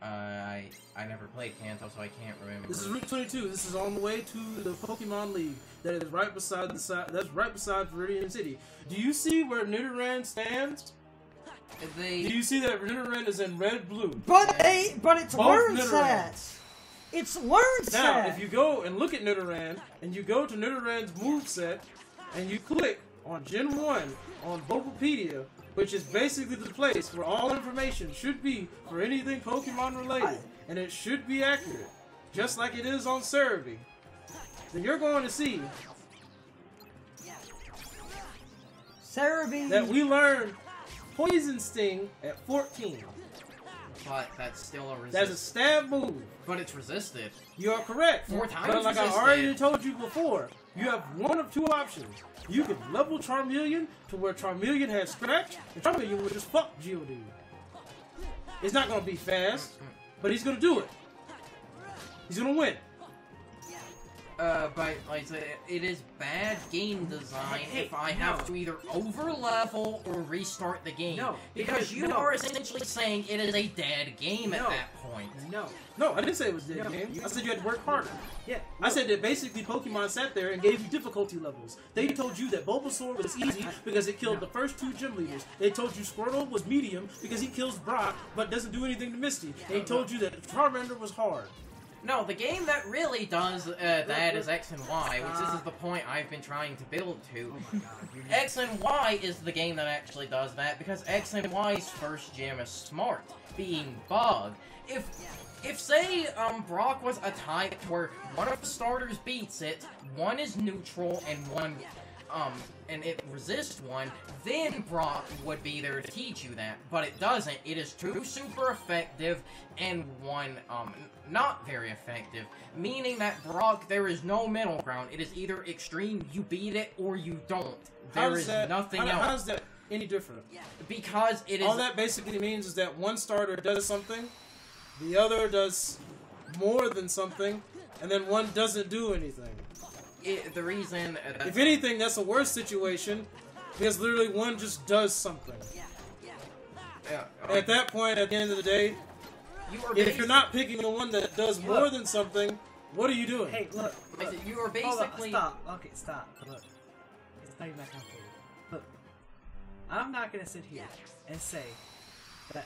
I never played Kanto, so I can't remember. This is Route 22. This is on the way to the Pokemon League. That is right beside That's right beside Viridian City. Do you see where Nidoran stands? Do you see that Nidoran is in red blue? But it's learn set. It's learn set. Now, if you go and look at Nidoran, and you go to Nidoran's moveset, and you click on Gen 1 on Bulbapedia, which is basically the place where all information should be for anything Pokemon related, and it should be accurate, just like it is on Cerebi, then you're going to see Cerebi that we learned Poison Sting at 14. But that's still a resist. That's a stab move. But it's resisted. You are correct. 4 times But like resisted. I already told you before, you have one of two options. You can level Charmeleon to where Charmeleon has Scratch, and Charmeleon will just fuck Geodude. It's not going to be fast, but he's going to do it. He's going to win. But like I said, it is bad game design if I have to either over-level or restart the game. No, because you are essentially saying it is a dead game at that point. No, I didn't say it was a dead game. I said you had to work harder. Yeah. I said that basically Pokemon sat there and gave you difficulty levels. They told you that Bulbasaur was easy because it killed the first 2 gym leaders. They told you Squirtle was medium because he kills Brock but doesn't do anything to Misty. They told you that Charmander was hard. No, the game that really does that is X and Y, which this is the point I've been trying to build to. X and Y is the game that actually does that, because X and Y's first gym is Smart, being Bug. If say, Brock was a type where one of the starters beats it, one is neutral, and one, and it resists one, then Brock would be there to teach you that. But it doesn't. It is 2 super effective, and 1, not very effective. Meaning that Brock, there is no middle ground. It is either extreme, you beat it, or you don't. There is nothing else. How's that any different? Because it is... All that basically means is that one starter does something, the other does more than something, and then one doesn't do anything. The reason... if anything, that's a worse situation, because literally one just does something. At that point, at the end of the day, if you're not picking the one that does more than something, what are you doing? Hey, look. You are basically... Stop. Okay, stop. Look. It's not even that complicated. Look. I'm not going to sit here and say that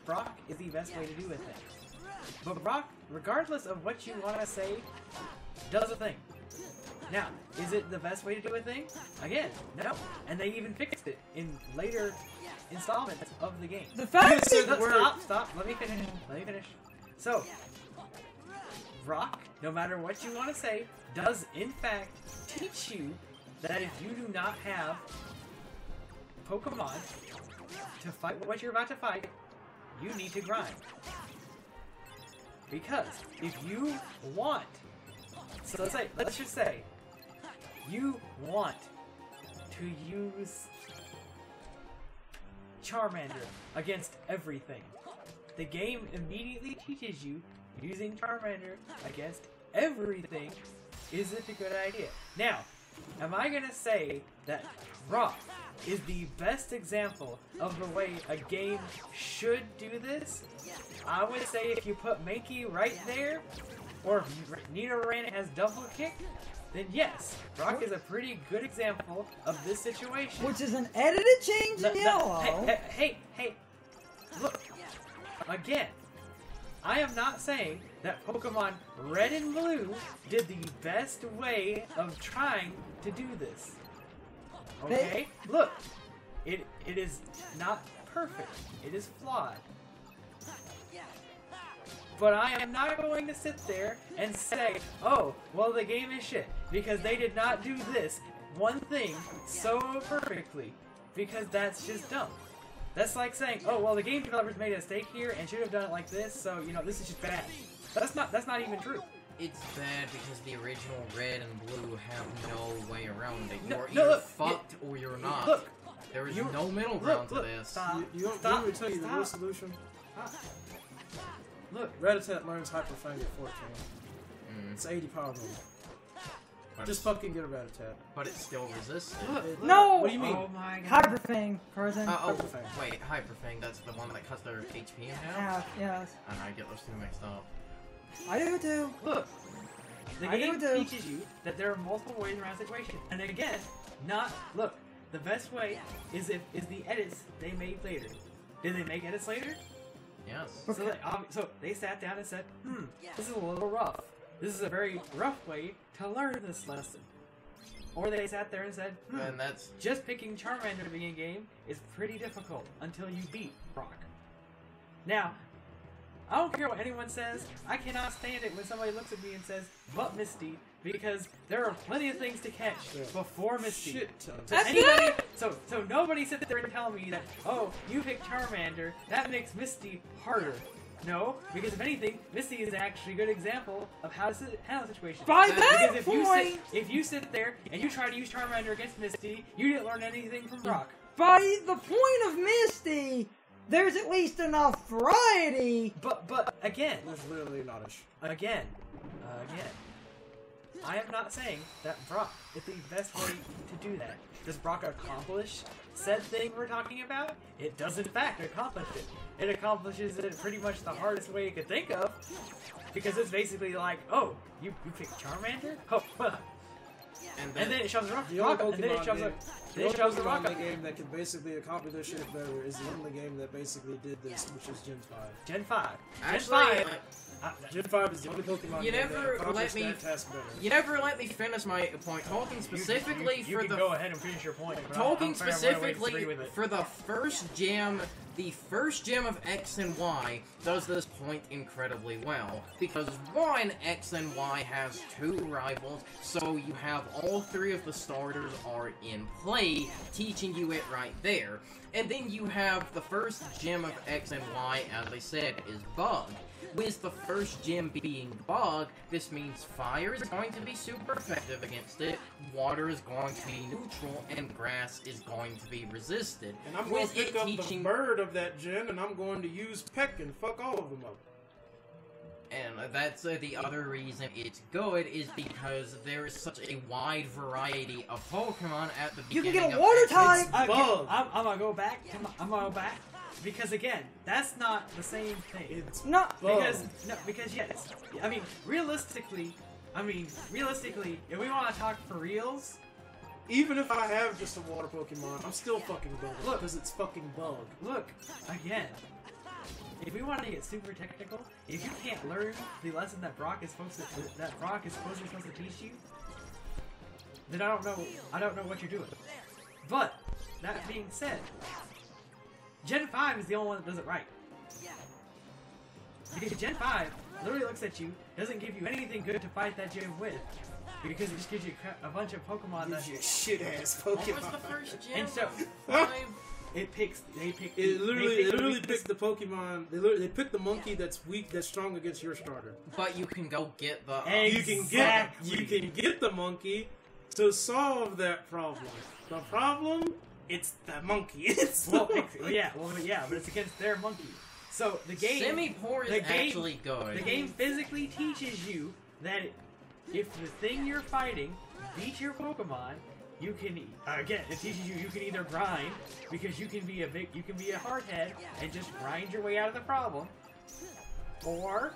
Brock is the best way to do a thing. But Brock, regardless of what you want to say, does a thing. Now, is it the best way to do a thing? Again, no. And they even fixed it in later installments of the game. The fact is... Stop. Let me finish. So, Brock, no matter what you want to say, does in fact teach you that if you do not have Pokemon to fight what you're about to fight, you need to grind. Because if you want... So let's just say, you want to use Charmander against everything. The game immediately teaches you using Charmander against everything isn't a good idea. Now, am I gonna say that Brock is the best example of the way a game should do this? I would say if you put Mankey right there, or if Nidoran has double kick, then yes, Brock is a pretty good example of this situation. Which is an edited change in yellow. Hey, look, again, I am not saying that Pokemon Red and Blue did the best way of trying to do this. Okay? Look, it is not perfect. It is flawed. But I am not going to sit there and say, oh, well, the game is shit, because they did not do this one thing so perfectly, because that's just dumb. That's like saying, oh, well, the game developers made a mistake here and should have done it like this, so, you know, this is just bad. That's not even true. It's bad because the original Red and Blue have no way around it. You're no, either look, fucked or you're not. Look, there is no middle ground to this. Stop. You want me to tell you the real solution? Look, Rattata learns Hyper Fang at 14. It's 80 power move. Just fucking get a rat-a-tat. But it's still resistant. No! What do you mean? Oh my god. Hyper thing, Carson. Wait, Hyperfang, that's the one that cuts their HP in half? Half, yes. And I get those two mixed up. I do too. Look, the I game do. teaches you that there are multiple ways around a situation, and again, look. The best way is the edits they made later. Did they make edits later? Yes. Okay. So they sat down and said, this is a little rough. This is a very rough way to learn this lesson. Or they sat there and said, And that's... just picking Charmander to begin game is pretty difficult until you beat Brock. Now, I don't care what anyone says. I cannot stand it when somebody looks at me and says, but Misty, because there are plenty of things to catch before Misty. Shit ton. That's Anybody, so nobody sit there and tell me that, oh, you picked Charmander, that makes Misty harder. No, because if anything, Misty is actually a good example of how to handle the situation. By Because that if you sit there and you try to use Charmander against Misty, you didn't learn anything from Brock. By the point of Misty, there's at least enough variety. But again, There's literally not a again, I am not saying that Brock is the best way to do that. Does Brock accomplish said thing we're talking about? It does in fact accomplish it. It accomplishes it pretty much the hardest way you could think of. Because it's basically like, oh, you picked Charmander? Oh, And and then it shoves a rock, The only and then it shoves a, Pokemon then it shoves a rock Pokemon up. game that can basically accomplish this shit better is the only game that basically did this, which is Gen 5. Gen 5. actually, Gen 5 is the only Pokemon You game never that accomplished let me- that task better. you never let me finish my point. Talking specifically you for can the... go ahead and finish your point. but Talking I'm fair, I'm gonna specifically disagree with it. for the first gem of X and Y does this point incredibly well. Because one, X and Y has two rivals, so you have all three of the starters are in play, teaching you it right there. And then you have the first gem of X and Y, as I said, is Bug. With the first gem being Bug, this means fire is going to be super effective against it, water is going to be neutral, and grass is going to be resisted. And I'm going to With it pick up teaching... the bird of that gen, and I'm going to use Peck and fuck all of them up. And that's the other reason it's good, is because there is such a wide variety of Pokemon at the You beginning can get a of water X. type. Bug. I'm gonna go back. I'm gonna go back because again, that's not the same thing. It's Not Bug. Because yes, I mean realistically, if we want to talk for reals, Even if I have just a water Pokemon, I'm still fucking Bug. Look. Because it's fucking Bug. look again. If we want to get super technical, if you can't learn the lesson that Brock is supposed to teach you, then I don't know what you're doing. But that being said, Gen 5 is the only one that does it right. Because Gen 5 literally looks at you, doesn't give you anything good to fight that gym with, because it just gives you a bunch of Pokemon that Gives you a shit ass What was the Pokemon. first gem? And so- of 5? they pick. It literally picks the Pokemon. They pick the monkey that's weak, that's strong against your starter. But you can go get the... Exactly. You can get the monkey to solve that problem. The problem, it's the monkey. It's the Well, yeah, but it's against their monkey. So the game, Semi-Poor is the game- actually good. the game physically teaches you that if the thing you're fighting beats your Pokemon, you can again. It teaches you can either grind because you can be a hardhead and just grind your way out of the problem, or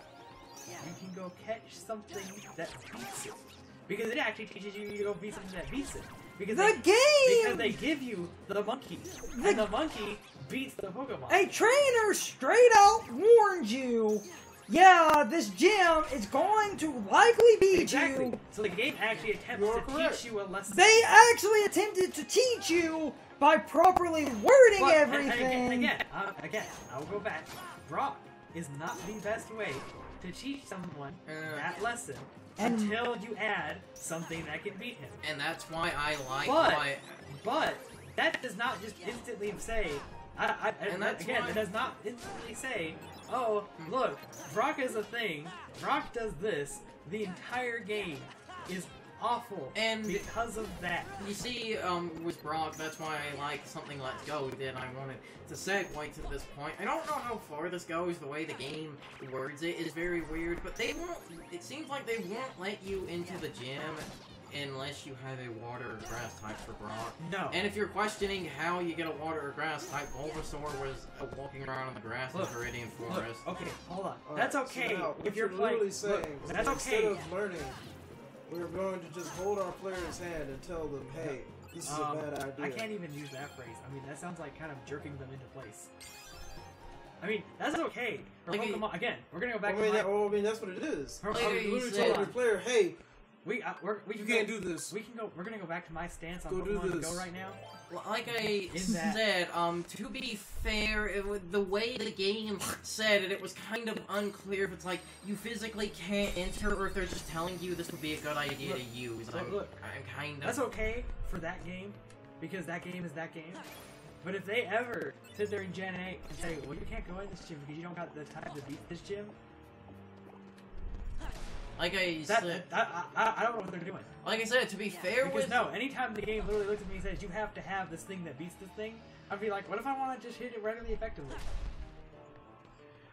you can go catch something that beats it. Because it actually teaches you to go beat something that beats it. Because because they give you the monkey, and the monkey beats the Pokemon. A trainer straight out warned you, yeah, this gym is going to likely beat Exactly. you. So the game actually attempts You're to correct. teach you a lesson. They actually attempted to teach you by properly wording But, everything. Again, I'll go back. Brock is not the best way to teach someone that lesson And- until you add something that can beat him. And that's why I like... But that does not just instantly say. And that's why- it does not instantly say, oh, look, Brock is a thing. Brock does this. The entire game is awful And- because of that. You see, with Brock, that's why I like something Let's Go did. I wanted to segue to this point. I don't know how far this goes. The way the game words it is very weird, but they won't. It seems like they won't let you into the gym unless you have a water or grass type for Brock. No. And if you're questioning how you get a water or grass type, Bulbasaur was walking around in the grass in Viridian Forest. Okay, hold on. All That's right, okay so now, if you're literally playing. saying, Look, that's instead okay. of learning, we're going to just hold our player's hand and tell them, hey, this is a bad idea. I can't even use that phrase. I mean, that sounds like kind of jerking them into place. I mean, that's okay. For Like, Pokemon, again, we're gonna go back I mean, to I mean, that's what it is. Like, I'm you literally said- telling your player, hey, we you can't do this. We can go. We're gonna go back to my stance on Go do Pokemon this. Go right now. Like I In that- said, to be fair, the way the game said it, it was kind of unclear if it's like you physically can't enter or if they're just telling you this would be a good idea to use. Look, I'm kind of... That's okay for that game, because that game is that game. But if they ever sit there in Gen 8 and say, well, you can't go in this gym because you don't got the time to beat this gym, Like I said... I don't know what they're doing. Like I said, to be fair Because with... no, anytime the game literally looks at me and says, you have to have this thing that beats this thing, I'd be like, what if I want to just hit it really effectively?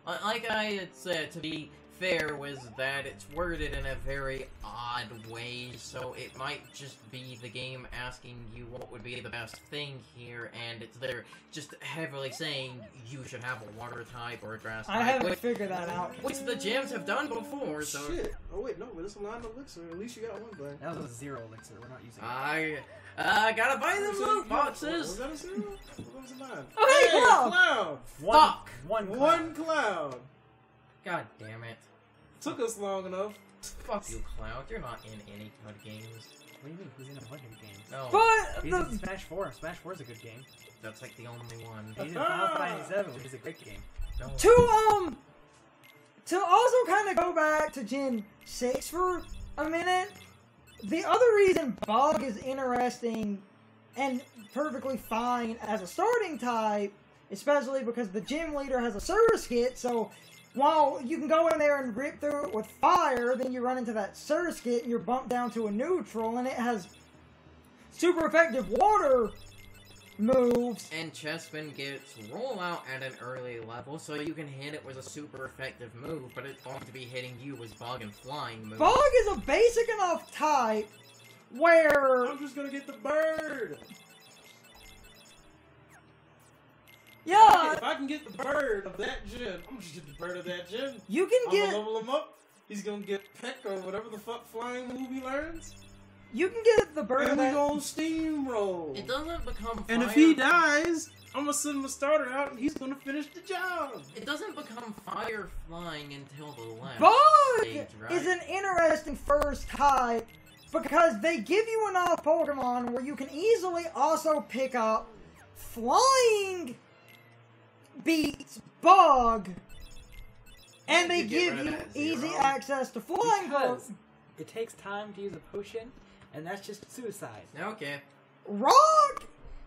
Like I had said, to be fair, was that it's worded in a very odd way, so it might just be the game asking you what would be the best thing here, and it's there just heavily saying you should have a water type or a grass type. I haven't figured that out. Which the gyms have done before, so... Shit. Oh, wait, no, but it's a 9 elixir. At least you got one thing. That was a 0 elixir, we're not using it. I gotta buy them So loot Was boxes! that a 0? What was a 9? Oh, hey, Cloud! Cloud! Fuck! One Cloud! God damn it. Took us long enough. Fuck you, Cloud. You're not in any good games. What do you mean? He's in a bunch of games. No, But He's in the, Smash 4. Smash 4 is a good game. that's like the only one. He's in Final Fantasy 7, which is a great game. No. to also kind of go back to Gen 6 for a minute, the other reason Bug is interesting and perfectly fine as a starting type, especially because the gym leader has a Surge Kit, so while you can go in there and rip through it with fire, then you run into that Surge Kit and you're bumped down to a neutral, and it has super effective water moves. And Chespin gets rollout at an early level, so you can hit it with a super effective move, but it's going to be hitting you with Bug and Flying moves. Bug is a basic enough type where... I'm just gonna get the bird! Yeah, If I can get the bird of that gym, I'm just get the bird of that gym. you can I'm get... gonna level him up. He's gonna get Peck or whatever the fuck flying move he learns. You can get the bird And of we that... gonna steamroll. It doesn't become And if fire- he dies, I'm gonna send him a starter out and he's gonna finish the job. It doesn't become fire flying until the last Bug stage, right? is an interesting first type because they give you enough Pokemon where you can easily also pick up Flying beats Bug, and they You get give rid you of that easy zero. access to Flying Because Pokemon. it takes time to use a potion, and that's just suicide. Okay. Rock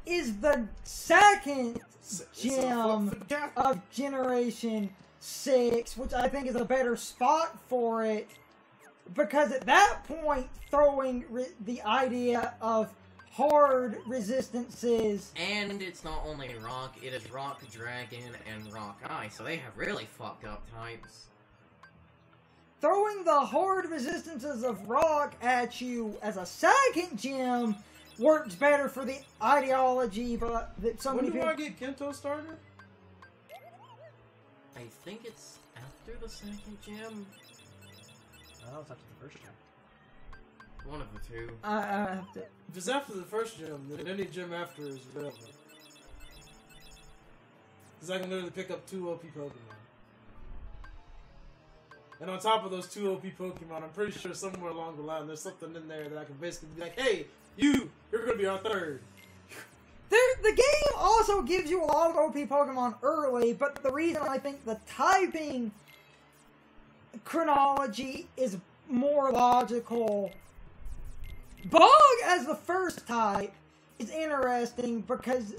is the second It's gym a fuck for the of Generation 6, which I think is a better spot for it, because at that point, throwing the idea of hard resistances, And it's not only Rock, it is Rock Dragon and Rock Ice, so they have really fucked up types. throwing the hard resistances of Rock at you as a second gym works better for the ideology, but that so When many do people... I get Kento started? I think it's after the second gym? Oh, it's up to the first gym. One of the two. I have to... If it's after the first gym, then any gym after is relevant. Because I can literally pick up 2 OP Pokemon. And on top of those 2 OP Pokemon, I'm pretty sure somewhere along the line there's something in there that I can basically be like, hey, you're gonna be our third. The game also gives you a lot of OP Pokemon early, but the reason I think the typing chronology is more logical. Bug as the first type is interesting because,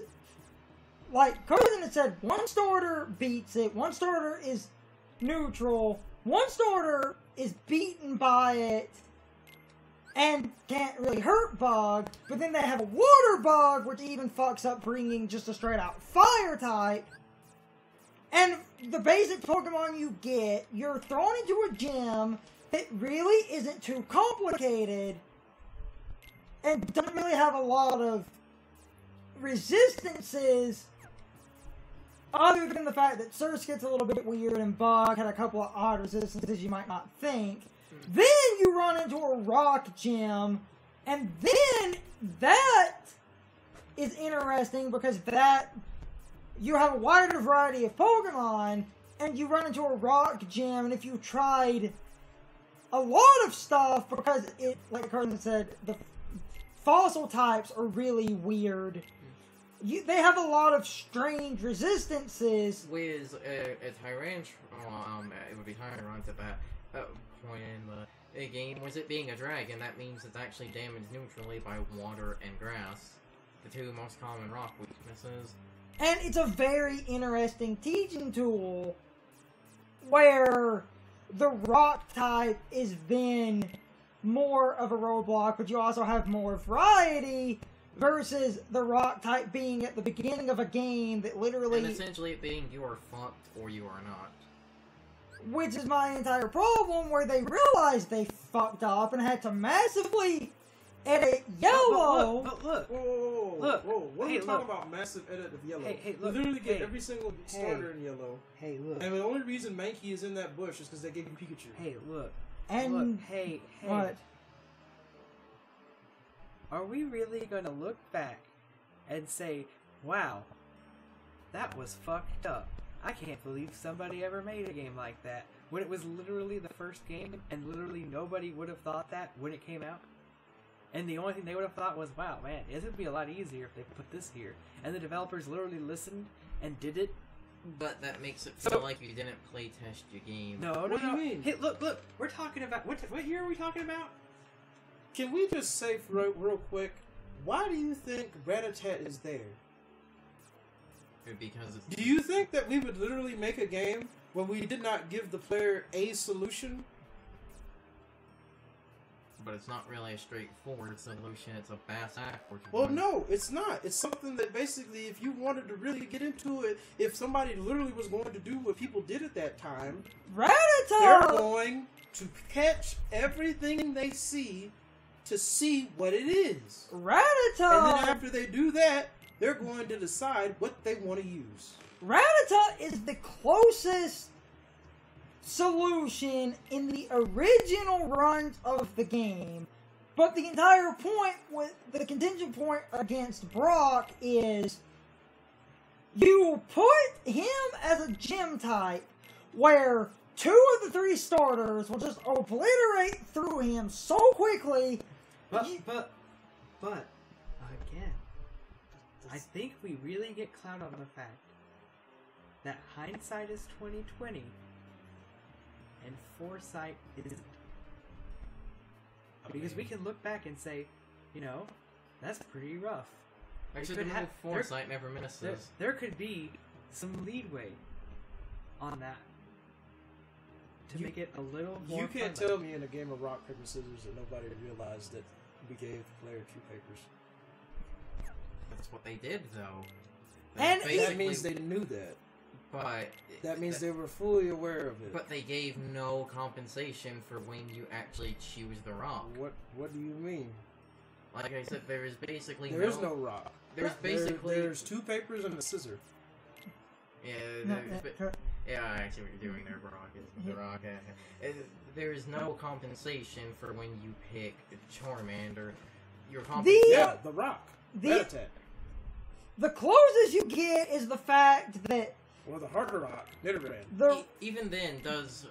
like Cousin had said, one starter beats it, one starter is neutral, one starter is beaten by it, and can't really hurt Bug, but then they have a Water Bug, which even fucks up bringing just a straight out Fire type. And the basic Pokemon you get, you're thrown into a gym that really isn't too complicated, and don't really have a lot of resistances other than the fact that Surge gets a little bit weird and Bug had a couple of odd resistances you might not think. Then you run into a rock gym, and then that is interesting because that you have a wider variety of Pokemon, and you run into a rock gym, and if you tried a lot of stuff, because it, like Carson said, the fossil types are really weird. They have a lot of strange resistances. With a Tyrantrum, it would be Tyrant at that point in the game. Was it being a dragon, that means it's actually damaged neutrally by water and grass, the two most common rock weaknesses. And it's a very interesting teaching tool where the rock type is then more of a roadblock, but you also have more variety versus the rock type being at the beginning of a game that literally... And essentially it being you are fucked or you are not. Which is my entire problem, where they realized they fucked up and had to massively edit Yellow. But look. Whoa. What are you talking about? Massive edit of Yellow. Hey, you look. literally get every single starter in Yellow. Hey, look. And the only reason Mankey is in that bush is because they gave you Pikachu. Hey, look. And Look, hey. what? Are we really gonna look back and say, wow, that was fucked up? I can't believe somebody ever made a game like that, when it was literally the first game and literally nobody would have thought that when it came out? And the only thing they would have thought was, wow, man, it would be a lot easier if they put this here. And the developers literally listened and did it. But that makes it feel like you didn't play test your game. No. What do you mean? Hey, look, we're talking about, what year are we talking about? Can we just say real quick, why do you think Rattata is there? Because it's... Do you think that we would literally make a game where we did not give the player a solution? But it's not really a straightforward solution, it's a backwards Well, one. no, it's not. It's something that basically, if you wanted to really get into it, if somebody literally was going to do what people did at that time, they're Rattata! going to catch everything they see to see what it is. Rattata! And then after they do that, they're going to decide what they want to use. Rattata is the closest solution in the original runs of the game, but the entire point with the contingent point against Brock is you put him as a gym type where 2 of the 3 starters will just obliterate through him so quickly. But again, I think we really get clout on the fact that hindsight is 20/20 and foresight isn't. Because we can look back and say, you know, that's pretty rough. Actually, the move foresight never misses. There could be some leadway on that to make it a little more You can't fun. tell me in a game of rock, paper, scissors that nobody realized that we gave the player 2 papers. That's what they did, though. And that means they knew that. But... That means they were fully aware of it. But they gave no compensation for when you actually choose the rock. What do you mean? Like I said, there is basically There is no rock. There's basically... There's 2 papers and a scissor. Yeah, No, yeah, I see what you're doing there, Brock. Is the rock. There is no compensation for when you pick Charmander. Your Yeah, the rock. Rattata. The closest you get is the fact that Or the harder rock. Nidoran. Even then, does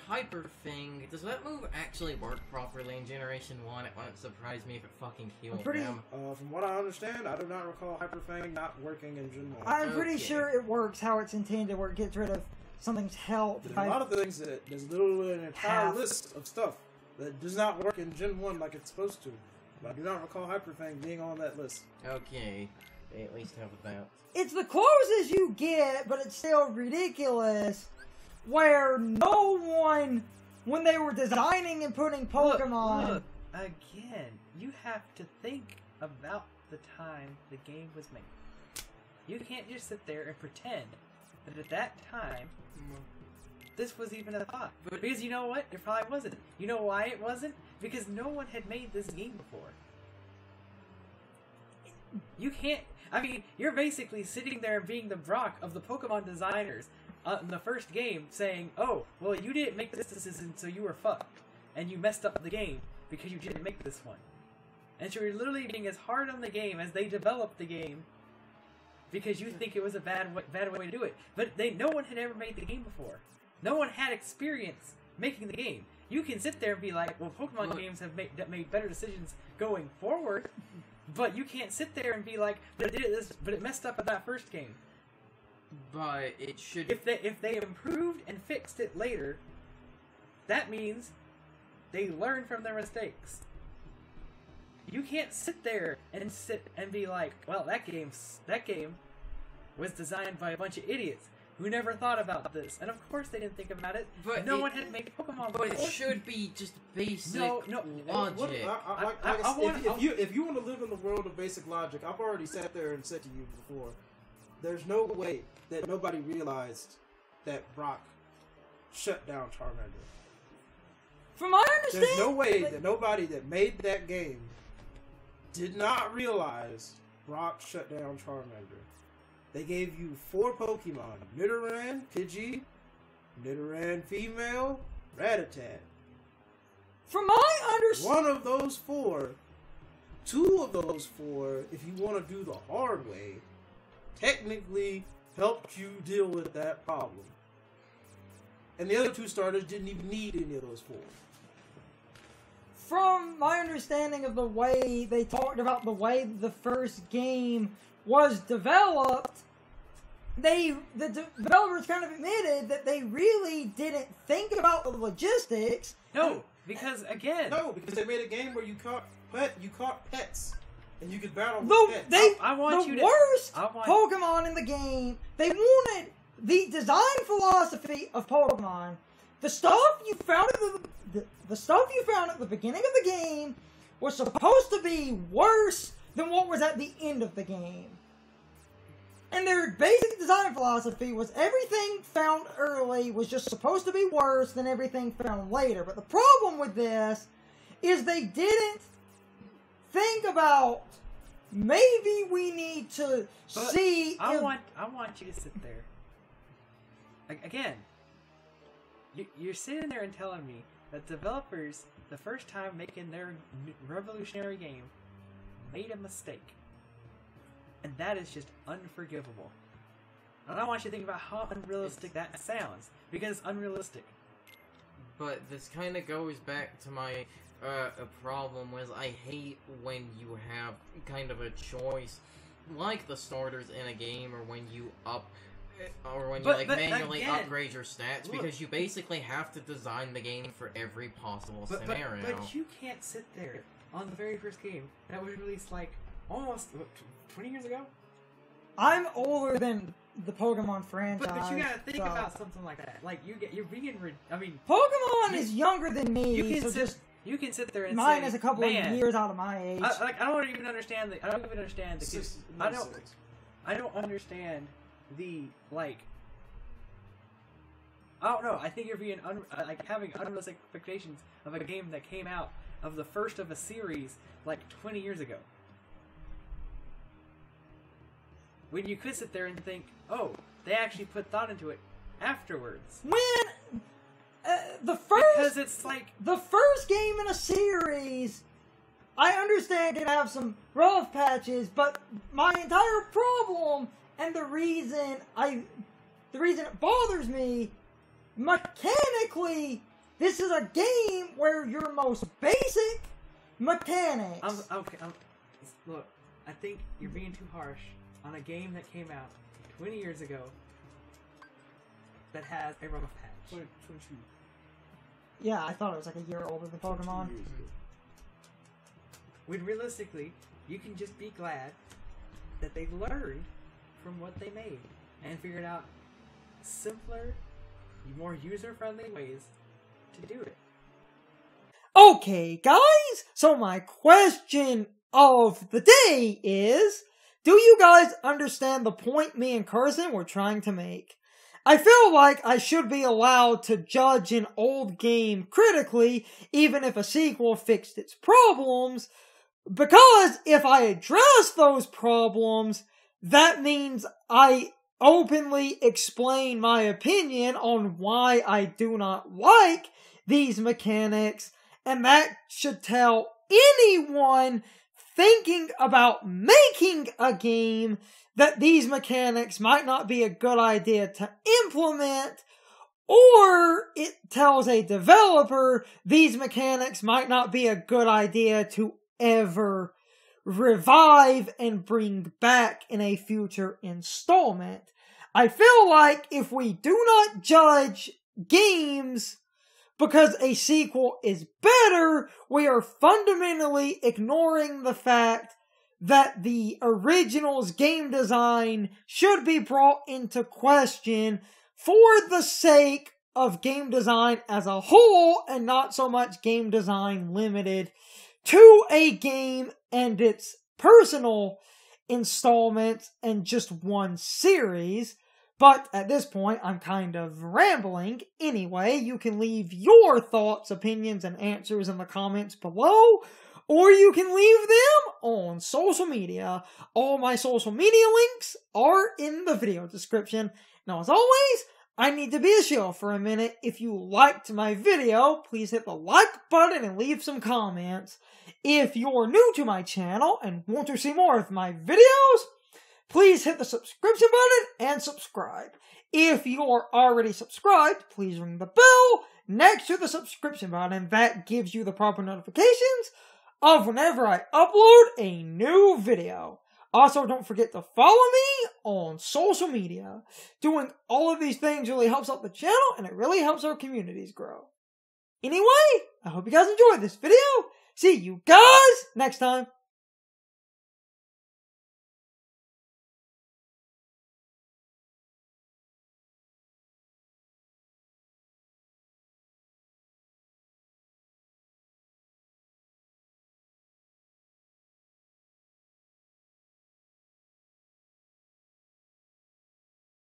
Hyper Thing, does that move actually work properly in Generation 1? It wouldn't surprise me if it fucking healed them. From what I understand, I do not recall Hyper Fang not working in Gen 1. I'm pretty sure it works how it's intended, where it gets rid of something's health. There's a lot of things that there's literally an entire list of stuff that does not work in Gen 1 like it's supposed to. But I do not recall Hyper Fang being on that list. Okay, they at least have that. It's the closest you get, but it's still ridiculous. Where no one, when they were designing and putting Pokemon... Look, again, you have to think about the time the game was made. You can't just sit there and pretend that at that time, this was even a thought. Because you know what? It probably wasn't. You know why it wasn't? Because no one had made this game before. You can't... I mean, you're basically sitting there being the Brock of the Pokemon designers in the first game saying, oh, well, you didn't make this decision, so you were fucked. And you messed up the game because you didn't make this one. And so you're literally being as hard on the game as they developed the game because you think it was a bad way to do it. But no one had ever made the game before. No one had experience making the game. You can sit there and be like, well, Pokemon games have made better decisions going forward, but you can't sit there and be like, but it messed up at that first game. But it should... If they improved and fixed it later, that means they learned from their mistakes. You can't sit there and be like, well, that game was designed by a bunch of idiots who never thought about this. And of course they didn't think about it. But no one had made Pokemon before. But it should be just basic logic. If you want to live in the world of basic logic, I've already sat there and said to you before, there's no way that nobody realized that Brock shut down Charmander. From my understanding... There's no way that nobody that made that game did not realize Brock shut down Charmander. They gave you 4 Pokemon. Nidoran, Pidgey, Nidoran female, Rattata. From my understanding... One of those 4, 2 of those 4, if you want to do the hard way, technically helped you deal with that problem. And the other 2 starters didn't even need any of those 4. From my understanding of the way they talked about the way the first game was developed, the developers kind of admitted that they really didn't think about the logistics. No, because again... No, because they made a game where you caught pets. And you could battle with pets. Worst Pokemon in the game, they wanted the design philosophy of Pokemon. The stuff you found at the beginning of the game was supposed to be worse than what was at the end of the game. And their basic design philosophy was everything found early was just supposed to be worse than everything found later. But the problem with this is they didn't think about maybe we need to see. I want you to sit there. Again, you're sitting there and telling me that developers, the first time making their revolutionary game, made a mistake. And that is just unforgivable. And I want you to think about how unrealistic that sounds. Because it's unrealistic. But this kind of goes back to my problem was I hate when you have kind of a choice, like the starters in a game, or when you manually upgrade your stats, because you basically have to design the game for every possible scenario. But you can't sit there on the very first game that was released like almost 20 years ago. I'm older than the Pokemon franchise. But you gotta think about something like that. Like you're being. I mean, Pokemon is younger than me. You can sit there and mine say, is a couple of years out of my age. I don't even understand the. I don't understand the like. I don't know. I think you're being having unrealistic expectations of a game that came out of the first of a series like 20 years ago. When you could sit there and think, oh, they actually put thought into it afterwards. When because it's like the first game in a series, I understand can have some rough patches, but my entire problem and the reason it bothers me, mechanically, this is a game where your most basic mechanics. Look, I think you're being too harsh on a game that came out 20 years ago that has a rough patch. 22. Yeah, I thought it was like a year older than Pokemon. When realistically, you can just be glad that they learned from what they made and figured out simpler, more user-friendly ways to do it. Okay, guys, so my question of the day is, do you guys understand the point me and Carson were trying to make? I feel like I should be allowed to judge an old game critically, even if a sequel fixed its problems, because if I address those problems, that means I openly explain my opinion on why I do not like these mechanics, and that should tell anyone thinking about making a game that these mechanics might not be a good idea to implement, or it tells a developer these mechanics might not be a good idea to ever revive and bring back in a future installment. I feel like if we do not judge games because a sequel is better, we are fundamentally ignoring the fact that the original's game design should be brought into question for the sake of game design as a whole, and not so much game design limited to a game and its personal installments and just one series. But at this point, I'm kind of rambling. Anyway, you can leave your thoughts, opinions, and answers in the comments below, or you can leave them on social media. All my social media links are in the video description. Now, as always, I need to be a shill for a minute. If you liked my video, please hit the like button and leave some comments. If you're new to my channel and want to see more of my videos, please hit the subscription button and subscribe. If you're already subscribed, please ring the bell next to the subscription button. That gives you the proper notifications of whenever I upload a new video. Also, don't forget to follow me on social media. Doing all of these things really helps out the channel, and it really helps our communities grow. Anyway, I hope you guys enjoyed this video. See you guys next time.